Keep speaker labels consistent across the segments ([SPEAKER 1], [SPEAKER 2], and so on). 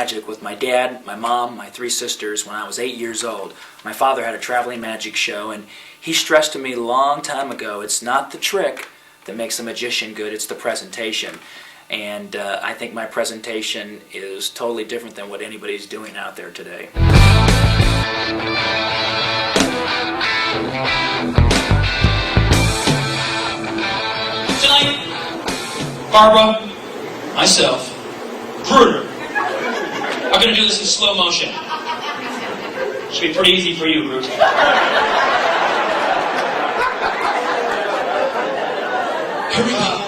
[SPEAKER 1] magic with my dad, my mom, my 3 sisters when I was 8 years old. My father had a traveling magic show, and he stressed to me a long time ago, it's not the trick that makes a magician good, it's the presentation. And I think my presentation is totally different than what anybody's doing out there today.
[SPEAKER 2] Tonight, Barbara, myself, Bruder, are going to do this in slow motion. Should be pretty easy for you, Groot. Here we go.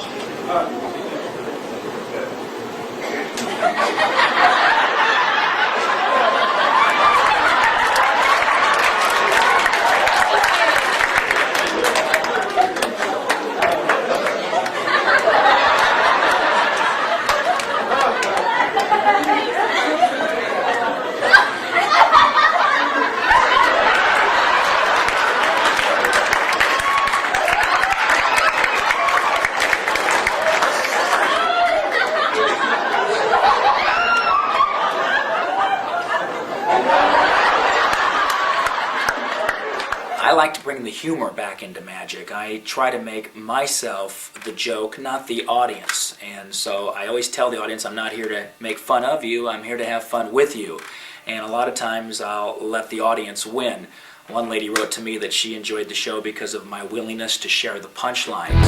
[SPEAKER 1] I like to bring the humor back into magic. I try to make myself the joke, not the audience. And so I always tell the audience, I'm not here to make fun of you, I'm here to have fun with you. And a lot of times I'll let the audience win. One lady wrote to me that she enjoyed the show because of my willingness to share the punchlines.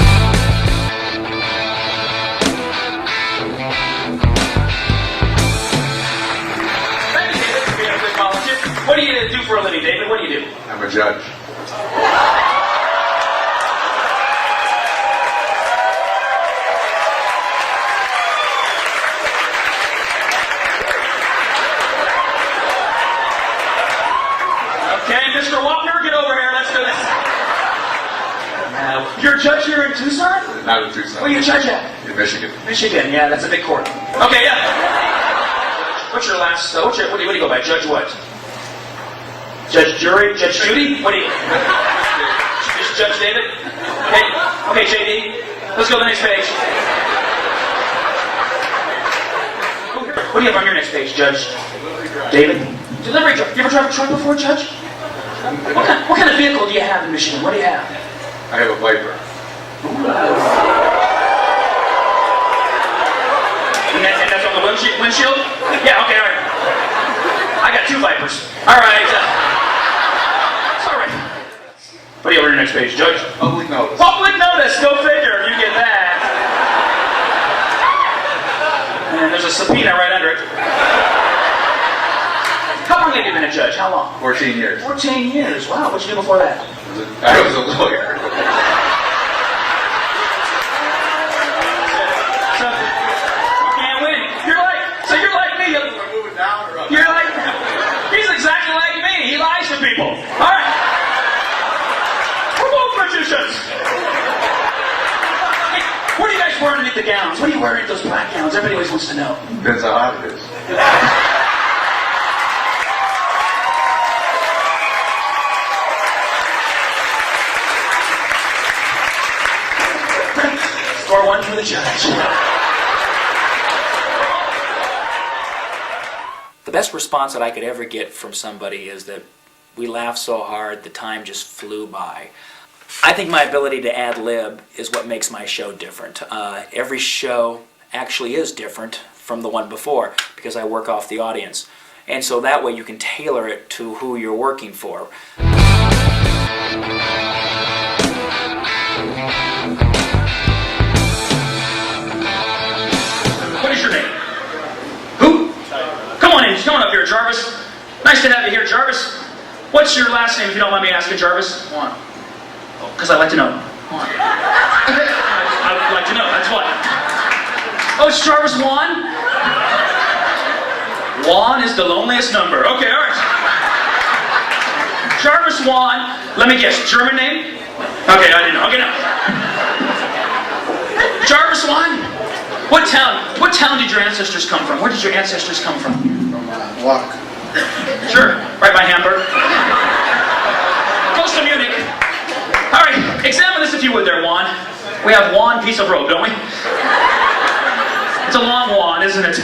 [SPEAKER 2] What do you do for a living, David? What do you do?
[SPEAKER 3] I'm a judge.
[SPEAKER 2] Okay, Mr. Wapner, get over here. Let's do this. You're a judge here in Tucson?
[SPEAKER 3] Not in Tucson.
[SPEAKER 2] Where are you a judge at?
[SPEAKER 3] In Michigan.
[SPEAKER 2] Michigan, yeah, that's a big court. Okay, yeah. What's your last, what do you go by? Judge what? Judge Jury? Judge Judy? What do you... Judge David? Okay, JD, let's go to the next page. What do you have on your next page, Judge David? Delivery truck. You ever drive a truck before, Judge? What kind of vehicle do you have in Michigan? What do you have?
[SPEAKER 3] I have a Viper.
[SPEAKER 2] And that's on the windshield? Yeah, okay, all right. I got 2 Vipers. All right. It's all right. What do you have on your next page, Judge?
[SPEAKER 3] Public notice.
[SPEAKER 2] Public notice! Go figure. You get that. And there's a subpoena right under it. How long have you been a judge? How long?
[SPEAKER 3] 14 years.
[SPEAKER 2] 14 years. Wow. What'd you do before that?
[SPEAKER 3] I was a lawyer.
[SPEAKER 2] You're like me.
[SPEAKER 3] We're moving down or up?
[SPEAKER 2] You're like, he's exactly like me. He lies to people. All right. We're both magicians. Hey, what are you guys wearing underneath the gowns? What are you wearing those black gowns? Everybody always wants to know.
[SPEAKER 3] Depends how hot it is.
[SPEAKER 2] Score 1 for the judge.
[SPEAKER 1] The best response that I could ever get from somebody is that we laughed so hard the time just flew by. I think my ability to ad-lib is what makes my show different. Every show actually is different from the one before because I work off the audience. And so that way you can tailor it to who you're working for.
[SPEAKER 2] What is your name? Who? Come on in. Come on up here, Jarvis. Nice to have you here, Jarvis. What's your last name, if you don't mind me asking, Jarvis? Juan. Oh, because I like to know. Juan. I would like to know. That's why. Oh, it's Jarvis Juan? Juan is the loneliest number. Okay, all right. Jarvis Juan. Let me guess. German name? Okay, I didn't know. Okay, now. Jarvis Juan? What town did your ancestors come from? Where did your ancestors come from?
[SPEAKER 3] From Walk.
[SPEAKER 2] Sure, right by Hamburg. Close to Munich. All right, examine this if you would there, Juan. We have one piece of rope, don't we? It's a long wand, isn't it?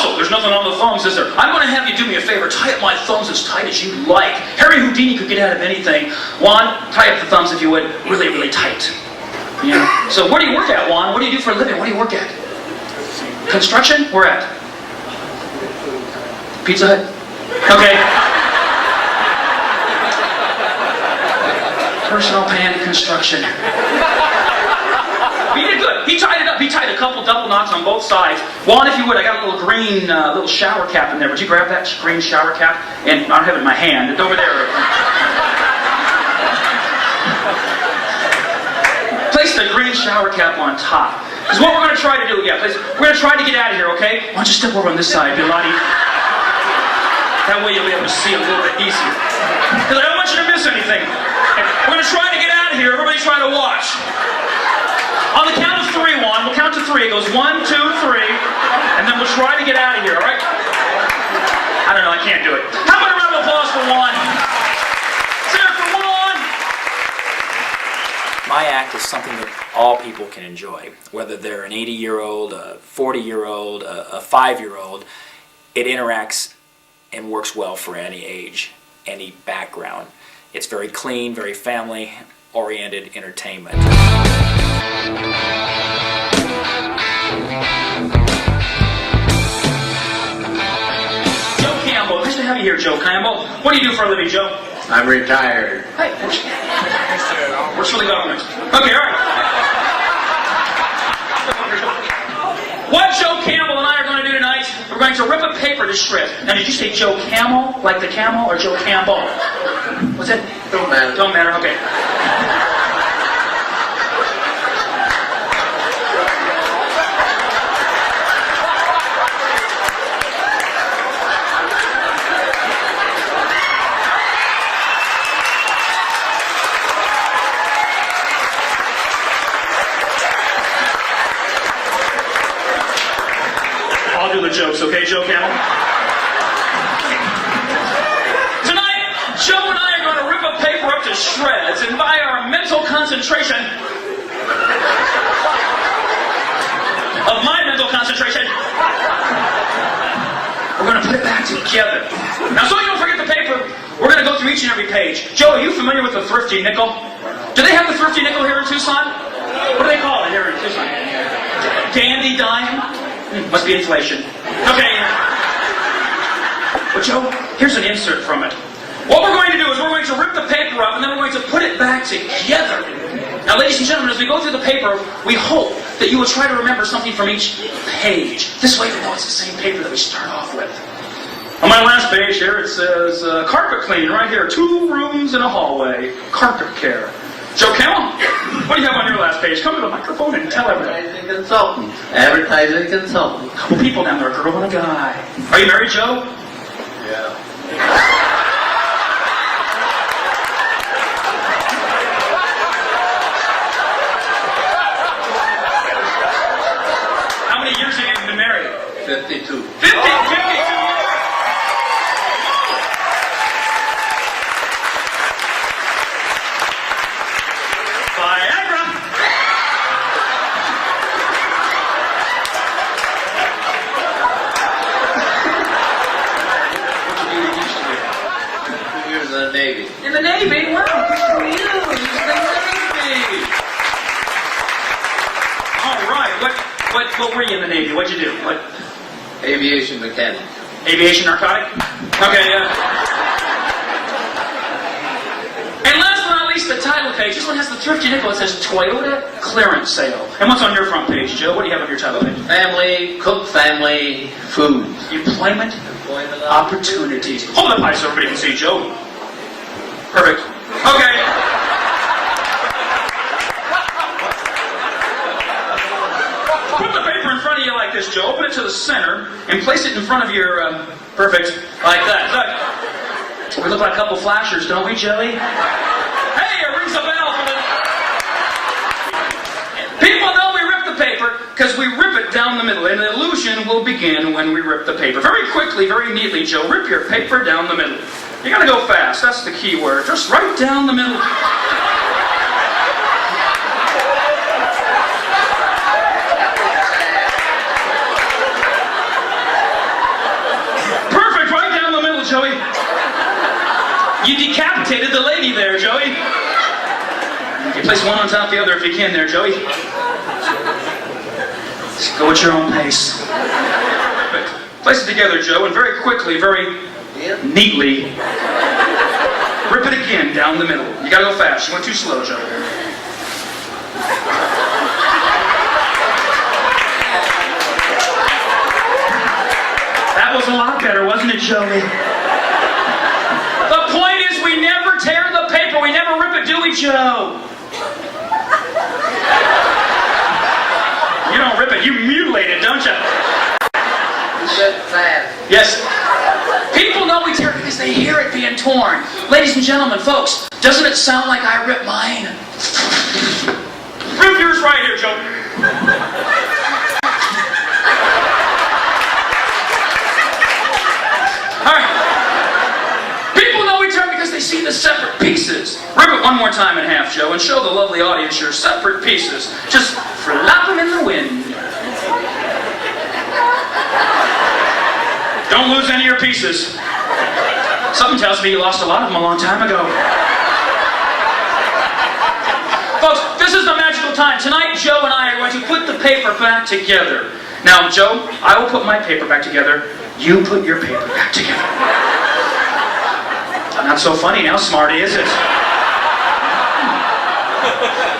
[SPEAKER 2] Also, there's nothing on the thumbs, is there? I'm going to have you do me a favor. Tie up my thumbs as tight as you like. Harry Houdini could get out of anything. Juan, tie up the thumbs, if you would, really, really tight. Yeah. So where do you work at, Juan? What do you do for a living? What do you work at? Construction? Where at? Pizza Hut? Okay. Personal pan construction. He did good. He tied it up. He tied a couple double knots on both sides. Juan, if you would, I got a little green little shower cap in there. Would you grab that green shower cap? And I don't have it in my hand. It's over there. Place the green shower cap on top. Because what we're going to try to do, we're going to try to get out of here, okay? Why don't you step over on this side, Biladi? That way you'll be able to see a little bit easier. Because I don't want you to miss anything. We're going to try to get out of here. Everybody try to watch. On the count of three, Juan, we'll count to three. It goes 1, 2, 3, and then we'll try to get out of here, all right? I don't know, I can't do it. How about a round of applause for Juan? Sarah, for Juan!
[SPEAKER 1] My act is something that all people can enjoy, whether they're an 80-year-old, a 40-year-old, a 5-year-old. It interacts and works well for any age, any background. It's very clean, very family-oriented entertainment.
[SPEAKER 2] Joe Campbell, nice to have you here, Joe Campbell. What do you do for a living, Joe?
[SPEAKER 3] I'm retired.
[SPEAKER 2] Hey, works for the government. Okay, all right. What Joe Campbell and I are going to do tonight, we're going to rip a paper to shreds. Now, did you say Joe Camel, like the camel, or Joe Campbell? What's that?
[SPEAKER 3] Don't matter.
[SPEAKER 2] Don't matter, okay. I'll do the jokes, okay, Joe Campbell? Tonight, Joe and I are going to rip a paper up to shreds, and by our mental concentration, of my mental concentration, we're going to put it back together. Now, so you don't forget the paper, we're going to go through each and every page. Joe, are you familiar with the thrifty nickel? Do they have the thrifty nickel here in Tucson? What do they call it here in Tucson? Dandy dime? Must be inflation. Okay. Well, Joe, here's an insert from it. What we're going to do is we're going to rip the paper up and then we're going to put it back together. Now, ladies and gentlemen, as we go through the paper, we hope that you will try to remember something from each page. This way we know it's the same paper that we start off with. On my last page here, it says, carpet cleaning right here. 2 rooms and a hallway. Carpet care. Joe Campbell, what do you have on your last page? Come to the microphone and tell everybody.
[SPEAKER 3] Advertising consultant. Advertising consultant.
[SPEAKER 2] A couple people down there, a girl and a guy. Are you married, Joe?
[SPEAKER 3] Yeah.
[SPEAKER 2] How many years have you been married?
[SPEAKER 3] 52.
[SPEAKER 2] 52 years. Viagra.
[SPEAKER 3] Years in the Navy.
[SPEAKER 2] In the Navy? Wow, good for you. He's in the Navy. All right. What were you in the Navy? What'd you do? What?
[SPEAKER 3] Aviation mechanic.
[SPEAKER 2] Aviation narcotic? Okay, And last but not least, the title page. This one has the thrifty nickel. It says Toyota clearance sale. And what's on your front page, Joe? What do you have on your title page?
[SPEAKER 3] Family, cook family, food.
[SPEAKER 2] Employment opportunities. Hold it up high so everybody can see, Joe. Perfect. Okay. Put the paper in front of you like this, Joe. Open it to the center and place it in front of your, perfect, like that. Look. We look like a couple flashers, don't we, Joey? Hey, it rings a bell for the... People know we rip the paper because we rip it down the middle. And the illusion will begin when we rip the paper. Very quickly, very neatly, Joe, rip your paper down the middle. You gotta go fast, that's the key word. Just right down the middle. You decapitated the lady there, Joey. You place one on top of the other if you can there, Joey. Just go at your own pace. Place it together, Joe, and very quickly, very neatly, rip it again down the middle. You gotta go fast. You went too slow, Joe. That was a lot better, wasn't it, Joey? The point is, we never tear the paper. We never rip it, do we, Joe? You don't rip it. You mutilate it, don't you? Yes. People know we tear it because they hear it being torn. Ladies and gentlemen, folks, doesn't it sound like I ripped mine? Rip yours right here, Joe. All right. People know we tear it because they see the separate pieces. Rip it one more time in half, Joe, and show the lovely audience your separate pieces. Just flop them in the wind. Don't lose any of your pieces. Something tells me you lost a lot of them a long time ago. Folks, this is the magical time. Tonight, Joe and I are going to put the paper back together. Now, Joe, I will put my paper back together. You put your paper back together. Not so funny now, Smarty, is it?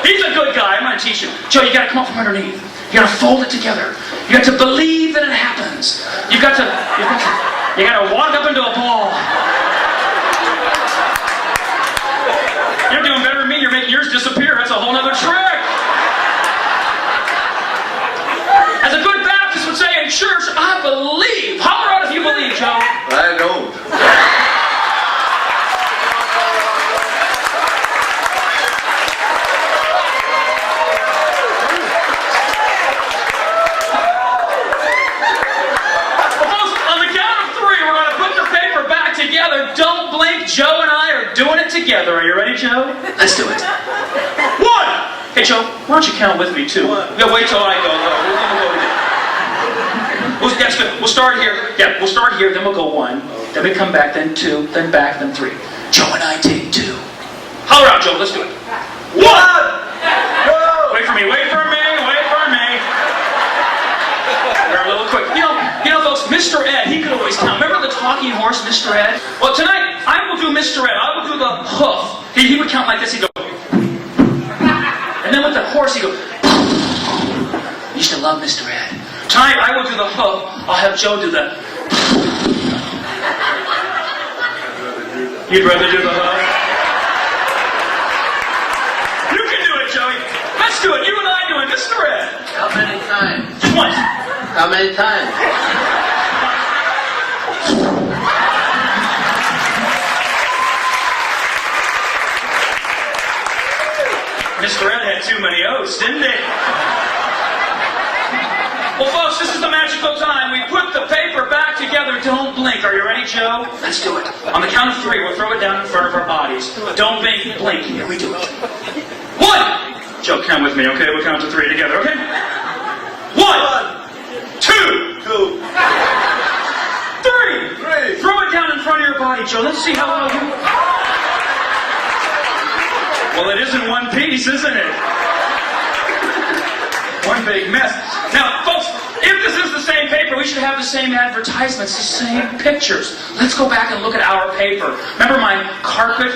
[SPEAKER 2] He's a good guy. I'm going to teach him. Joe, you got to come up from underneath. You got to fold it together. You got to believe that it happens. You got to walk up into a ball. You're doing better than me. You're making yours disappear. That's a whole other trick. As a good Baptist would say in church, I believe. Holler out if you believe, Joe.
[SPEAKER 3] I don't.
[SPEAKER 2] Together, don't blink. Joe and I are doing it together. Are you ready, Joe? Let's do it. 1. Hey, Joe, why don't you count with me, too? Yeah, wait till I go. That's good. We'll start here. Yeah, we'll start here, then we'll go 1. Then we come back, then 2, then back, then 3. Joe and I take 2. Holler out, Joe. Let's do it. 1. Wait for me. Wait for me. Wait for me. We're a little quick. You know, folks, Mr. Ed, he could always count. Remember the talking horse, Mr. Ed? Well, tonight, I will do Mr. Ed. I will do the hoof. He would count like this. He'd go. And then with the horse, he'd go. I used to love Mr. Ed. Tonight, I will do the hoof. I'll have Joe do the. You'd rather do the hoof? You can do it, Joey. Let's do it. You and I doing Mr. Ed.
[SPEAKER 3] How many times?
[SPEAKER 2] Just once.
[SPEAKER 3] How many times?
[SPEAKER 2] Mr. Ed had too many oaths, didn't he? Well, folks, this is the magical time. We put the paper back together. Don't blink. Are you ready, Joe? Let's do it. On the count of 3, we'll throw it down in front of our bodies. Don't blink. Blink. Here we do it. 1. Joe, count with me, okay? We'll count to 3 together, okay? 1. 2. 3. Throw it down in front of your body, Joe. Let's see how well you... Well, it is in one piece, isn't it? One big mess. Now, folks, if this is the same paper, we should have the same advertisements, the same pictures. Let's go back and look at our paper. Remember my carpet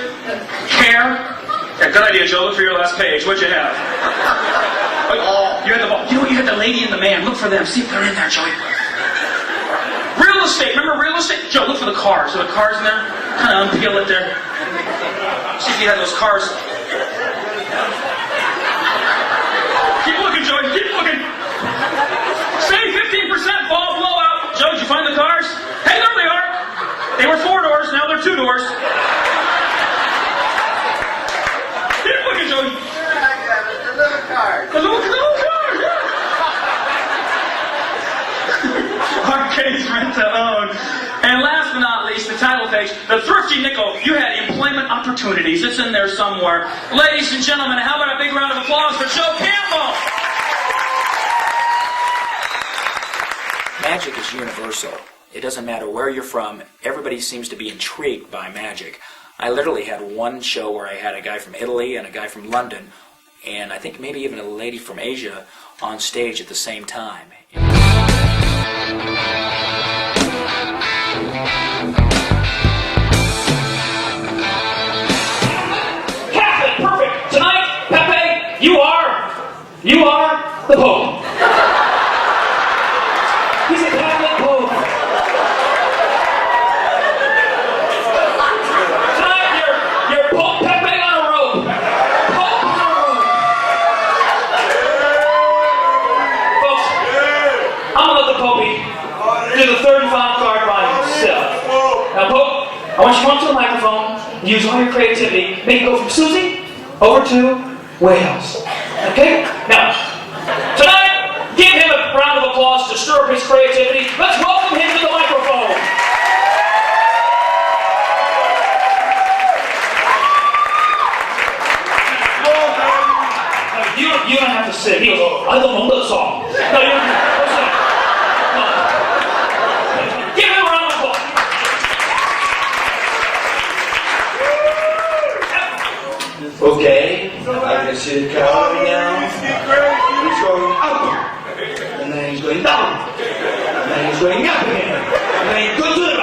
[SPEAKER 2] care? Yeah, good idea, Joe. Look for your last page. What'd you have? Oh, you had the ball. You know what? You had the lady and the man. Look for them. See if they're in there, Joey. Real estate. Remember real estate? Joe, look for the cars. Are the cars in there? Kind of unpeel it there. See if you had those cars. Keep looking, Joey. Keep looking. Save 15%. Ball blowout. Joe, did you find the cars? Hey, there they are. They were 4 doors. Now they're 2 doors. Keep looking, Joey.
[SPEAKER 3] The little card.
[SPEAKER 2] The little car, yeah. Arcades rent to own. And last but not least, the title page, the Thrifty Nickel. You had employment opportunities. It's in there somewhere. Ladies and gentlemen, how about a big round of applause for Joe Campbell?
[SPEAKER 1] Magic is universal. It doesn't matter where you're from. Everybody seems to be intrigued by magic. I literally had one show where I had a guy from Italy and a guy from London, and I think maybe even a lady from Asia on stage at the same time.
[SPEAKER 2] Catholic, perfect. Tonight, Pepe, you are the Pope. He's a Catholic Pope. Tonight, you're Pope Pepe on a rope. Pope on a rope. Folks, I'm gonna let the Popey do the third and final card by himself. Now, Pope, I want you to come up to the microphone, use all your creativity, make it go from Susie over to Wales. Okay? Now, tonight, give him a round of applause to stir up his creativity. Let's welcome him to the microphone. You don't have to sing. He goes, I don't know that song. No, you don't have to sing. No. Give him a round of applause.
[SPEAKER 4] Okay, I can see the crowd right now. He's going up, and then he's going down, and then he's going up again, and then he goes to the